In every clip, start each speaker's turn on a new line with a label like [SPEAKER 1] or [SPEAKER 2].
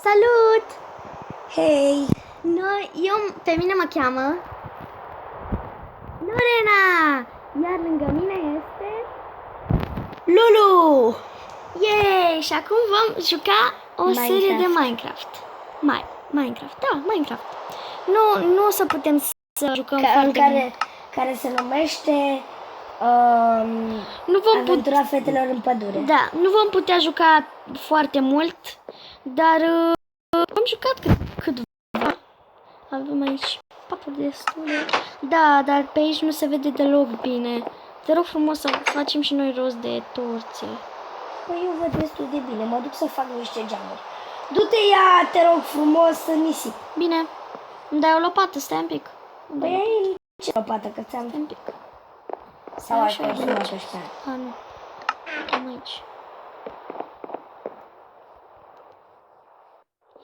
[SPEAKER 1] Salut!
[SPEAKER 2] Hei!
[SPEAKER 1] Pe mine mă cheamă Lorena! Iar lângă mine este
[SPEAKER 2] Lulu!
[SPEAKER 1] Yay! Și acum vom juca o serie de
[SPEAKER 2] Minecraft.
[SPEAKER 1] Minecraft, da, Minecraft. Nu o să putem să jucăm
[SPEAKER 2] care se numește
[SPEAKER 1] Nu vom
[SPEAKER 2] Aventura fetelor în pădure.
[SPEAKER 1] Da, nu vom putea juca foarte mult, dar am jucat câtva. Avem aici patru destule. Da, dar pe aici nu se vede deloc bine. Te rog frumos să facem și noi rost de torțe.
[SPEAKER 2] Păi eu văd destul de bine, mă duc să fac niște geamuri. Du-te, ia, te rog frumos, în nisip.
[SPEAKER 1] Bine, îmi dai o lopată, stai un pic.
[SPEAKER 2] Păi ai ce lopată, că ți-am...
[SPEAKER 1] Stai un pic.
[SPEAKER 2] Sau
[SPEAKER 1] Așa,
[SPEAKER 2] ai
[SPEAKER 1] bine.
[SPEAKER 2] consumat ăștia.
[SPEAKER 1] Nu. Am aici.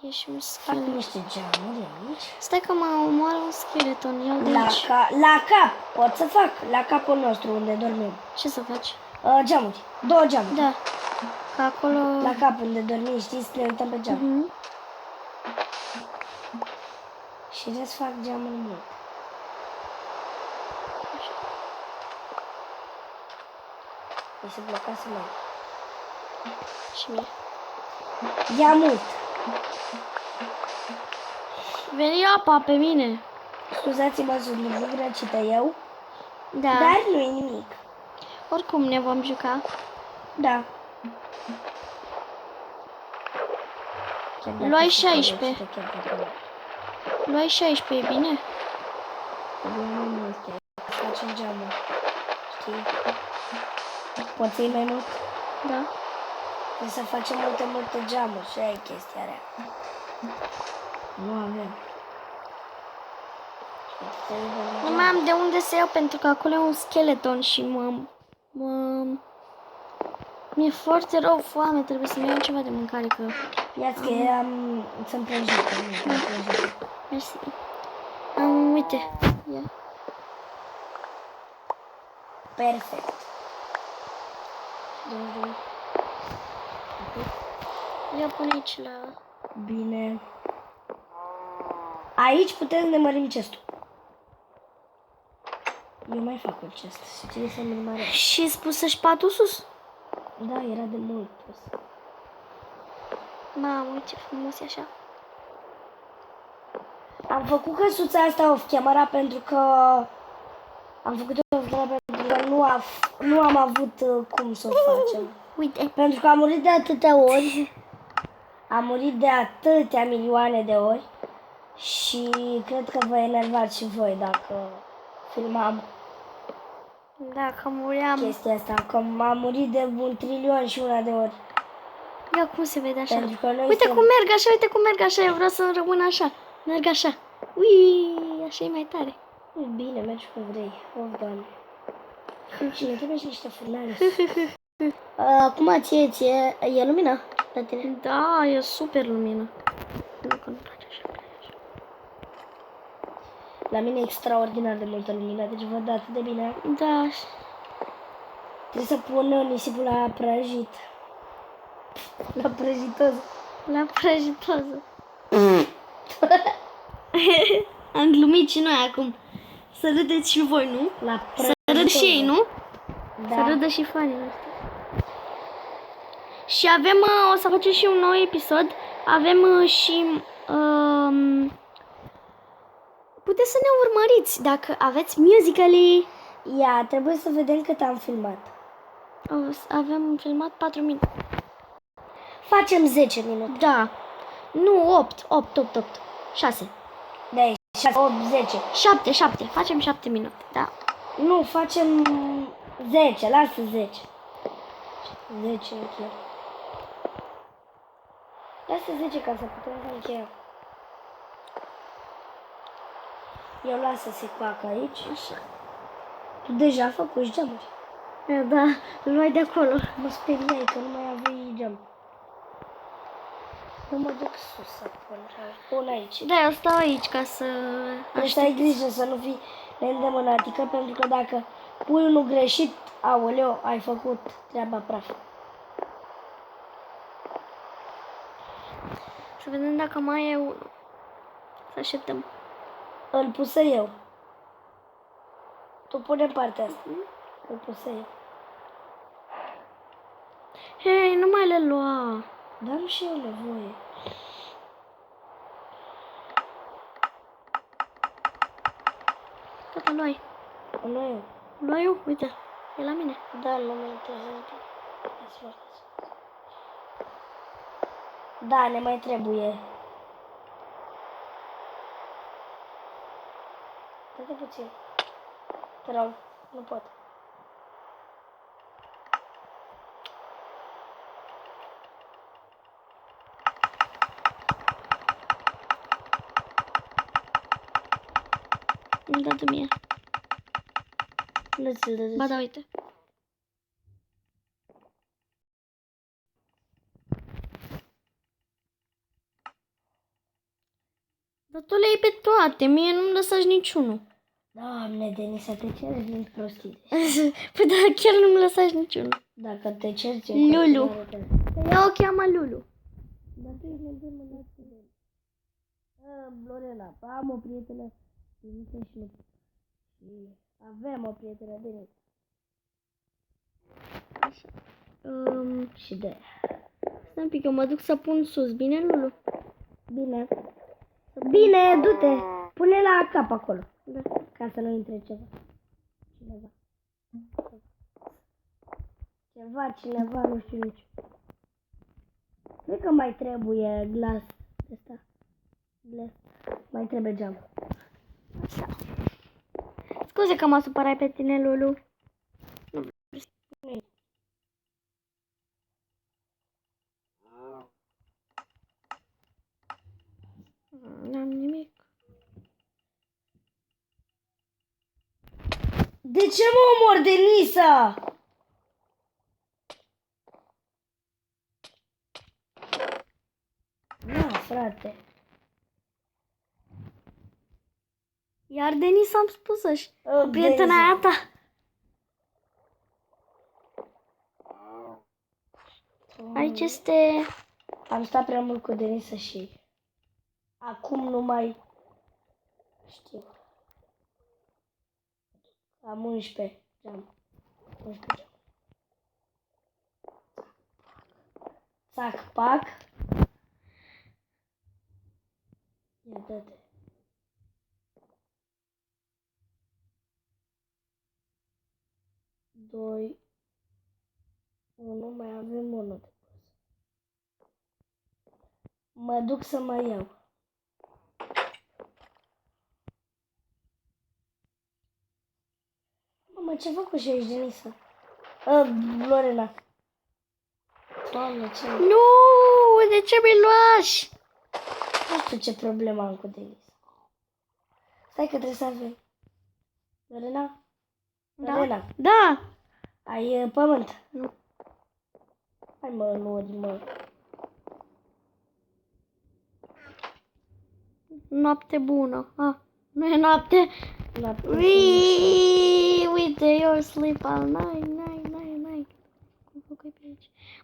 [SPEAKER 1] Ești un
[SPEAKER 2] Fac
[SPEAKER 1] schelet.
[SPEAKER 2] niște geamuri aici.
[SPEAKER 1] Stai că mă omoară un skeleton, iau de
[SPEAKER 2] La,
[SPEAKER 1] aici.
[SPEAKER 2] la cap, pot să fac, la capul nostru unde dormim.
[SPEAKER 1] Ce să faci?
[SPEAKER 2] Geamuri, 2 geamuri.
[SPEAKER 1] Da. Că acolo...
[SPEAKER 2] La cap unde dormim, știi, să ne uităm pe geam.
[SPEAKER 1] Mhm.
[SPEAKER 2] Și vreau să fac geamuri mult. Mi se blocase mai.
[SPEAKER 1] Și mie.
[SPEAKER 2] Ia mult.
[SPEAKER 1] Veni apa pe mine.
[SPEAKER 2] Scuzați-mă, sunt răcită eu,
[SPEAKER 1] Da.
[SPEAKER 2] dar nu e nimic.
[SPEAKER 1] Oricum ne vom juca.
[SPEAKER 2] Da. Chiar dacă
[SPEAKER 1] Luai
[SPEAKER 2] sunt
[SPEAKER 1] 16.
[SPEAKER 2] răcită, chiar dacă nu.
[SPEAKER 1] Luai 16, e bine?
[SPEAKER 2] Problema nu este. Facem geamuri. Știi? Poți să iei mai mult?
[SPEAKER 1] Da.
[SPEAKER 2] Trebuie să facem multe geamuri și aia e chestia rea. Nu avem.
[SPEAKER 1] Nu mai am de unde să iau pentru că acolo e un skeleton și mi-e foarte rău foame, trebuie să-mi iau ceva de mâncare că...
[SPEAKER 2] Ia-ți că sunt prăjită.
[SPEAKER 1] Mersi. Uite. Ia.
[SPEAKER 2] Perfect.
[SPEAKER 1] Ia pune aici la...
[SPEAKER 2] Bine. Aici putem să ne mărim chestul. Eu mai fac un chest și trebuie să mi-l măresc.
[SPEAKER 1] Și spus să-și patul sus?
[SPEAKER 2] Da, era de mult pus.
[SPEAKER 1] Mamă, ce frumos e așa.
[SPEAKER 2] Am făcut căsuța asta off camera pentru că... Am făcut-o off camera pentru că nu am avut cum să o facem.
[SPEAKER 1] Uite.
[SPEAKER 2] Pentru că am murit de atâtea ori. Am murit de atâtea milioane de ori. Și cred că vă enervați și voi dacă filmam
[SPEAKER 1] Dacă muream...
[SPEAKER 2] chestia asta. Că am murit de 1.000.000.000 de ori.
[SPEAKER 1] Ia cum se vede așa.
[SPEAKER 2] Pentru că noi
[SPEAKER 1] Uite
[SPEAKER 2] suntem-
[SPEAKER 1] cum merg așa, uite cum merg așa. Eu vreau să rămân așa. Merg așa. Ui, așa e mai tare.
[SPEAKER 2] Bine, mergi cum vrei. Of, Doamne. Și ne trebuie și niște furnale. Acum ție e lumina la tine?
[SPEAKER 1] Da, e super lumină. Nu că nu place așa.
[SPEAKER 2] La mine e extraordinar de multă lumină, deci văd atât de bine.
[SPEAKER 1] Da.
[SPEAKER 2] Trebuie să pun nisipul la prăjit. La prăjitos.
[SPEAKER 1] La prăjitoază. Am glumit și noi acum. Să râdeți și voi, nu?
[SPEAKER 2] La
[SPEAKER 1] Să râd și ei, nu? Să
[SPEAKER 2] Da.
[SPEAKER 1] râdă și fanii noștri. Și avem, o să facem și un nou episod. Avem și... puteți să ne urmăriți dacă aveți Musical.ly.
[SPEAKER 2] Ia, trebuie să vedem cât am filmat.
[SPEAKER 1] Avem filmat 4 minute.
[SPEAKER 2] Facem 10 minute.
[SPEAKER 1] Da. Nu, 8. 6.
[SPEAKER 2] De aici, 6, 8, 10.
[SPEAKER 1] 7. Facem 7 minute, da.
[SPEAKER 2] Nu, facem 10, lasă 10. 10, ok. Lasă 10 ca să putem să încheiem. Eu lasă să se coacă aici.
[SPEAKER 1] Așa.
[SPEAKER 2] Tu deja făcuși geamuri.
[SPEAKER 1] Da, îl luai de acolo.
[SPEAKER 2] Mă speriai că nu mai aveai geam. Nu mă duc sus să pun aici.
[SPEAKER 1] Da, eu stau aici ca să...
[SPEAKER 2] Deci să ai grijă să nu fii neîndemânatică, pentru că dacă pui unul greșit, aoleu, ai făcut treaba praf.
[SPEAKER 1] Să vedem dacă mai e unul. Să așteptăm.
[SPEAKER 2] Îl pusă eu. Tu pune partea asta. Îl pusă eu.
[SPEAKER 1] Hei, nu mai le lua.
[SPEAKER 2] Dar nu și eu nevoie.
[SPEAKER 1] Tata, luai.
[SPEAKER 2] Nu eu.
[SPEAKER 1] Luai eu, uite. E la mine.
[SPEAKER 2] Da, nu mă interesează. Da, ne mai trebuie. Dă-te puțin. Te rog, nu pot.
[SPEAKER 1] Nu-mi dă mie.
[SPEAKER 2] Nu ți-l dă.
[SPEAKER 1] Ba da, uite. Dar tu le iei pe toate, mie nu-mi lăsași niciunul.
[SPEAKER 2] Doamne, Denisa, te ceri din prostii.
[SPEAKER 1] Păi da, chiar nu-mi lăsași niciunul.
[SPEAKER 2] Dacă te ceri...
[SPEAKER 1] Lulu. Ea o cheamă Lulu.
[SPEAKER 2] Dar tu ești nebună, nu Lorena, am o prietenă Denisa și nu. Și avem o prietenă Denisa.
[SPEAKER 1] Așa.
[SPEAKER 2] Și de
[SPEAKER 1] Stai un pic, eu mă duc să pun sus, bine, Lulu?
[SPEAKER 2] Bine. Bine, du-te. Pune la cap acolo.
[SPEAKER 1] Da.
[SPEAKER 2] Ca să nu intre ceva. Cineva, nu știu nici. Cred că mai trebuie glas ăsta. Glas. Mai trebuie geam.
[SPEAKER 1] Așa. Scuze că mă supărai pe tine, Lulu. N-am nimic.
[SPEAKER 2] De ce mă omor, Denisa? Da, frate.
[SPEAKER 1] Iar Denis am spus să-și.
[SPEAKER 2] Oh,
[SPEAKER 1] Prietena aia ta. Aici este...
[SPEAKER 2] Am stat prea mult cu Denisa și acum nu mai știu. Am 11 geam. 11 geam. Sac, pac. Ia dă-te. Doi. 1, mai avem unul de pus. Mă duc să mai iau. Mă, ce fac și aici, Denisa? Lorena. Doamne, ce...
[SPEAKER 1] Nu! De ce mi luași?
[SPEAKER 2] Nu știu ce problemă am cu Denisa. Stai că trebuie să avem. Lorena?
[SPEAKER 1] Da?
[SPEAKER 2] Lorena,
[SPEAKER 1] Da!
[SPEAKER 2] ai pământ?
[SPEAKER 1] Nu.
[SPEAKER 2] Hai mă, nori, mă.
[SPEAKER 1] Noapte bună. Ah, nu e noapte.
[SPEAKER 2] Noapte.
[SPEAKER 1] Uite, eu sleep all night.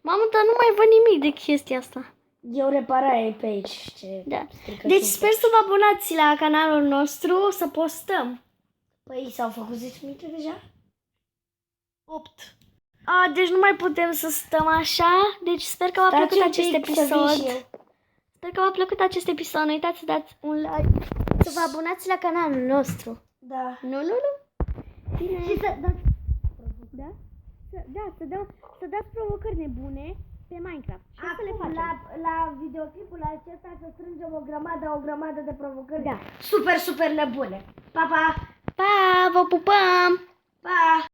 [SPEAKER 1] Mamă, dar nu mai văd nimic de chestia asta.
[SPEAKER 2] Eu reparai pe aici. Ce
[SPEAKER 1] Da.
[SPEAKER 2] stricăciuni.
[SPEAKER 1] Deci sper să vă abonați la canalul nostru, să postăm.
[SPEAKER 2] Păi s-au făcut 10 minute deja?
[SPEAKER 1] 8. Deci nu mai putem să stăm așa. Deci sper că v-a
[SPEAKER 2] Stați
[SPEAKER 1] plăcut
[SPEAKER 2] un
[SPEAKER 1] acest
[SPEAKER 2] pic să vin
[SPEAKER 1] episod.
[SPEAKER 2] și eu.
[SPEAKER 1] Sper că v-a plăcut acest episod. Nu uitați să dați un like. Să vă abonați la canalul nostru.
[SPEAKER 2] Da.
[SPEAKER 1] Nu? Bine. Și să dați... Da? Să dați provocări nebune pe Minecraft. Și să le
[SPEAKER 2] Acum,
[SPEAKER 1] facem.
[SPEAKER 2] la videoclipul acesta să strângem o grămadă de provocări.
[SPEAKER 1] Da.
[SPEAKER 2] Super, super nebune. Pa, pa!
[SPEAKER 1] Pa! Vă pupăm!
[SPEAKER 2] Pa!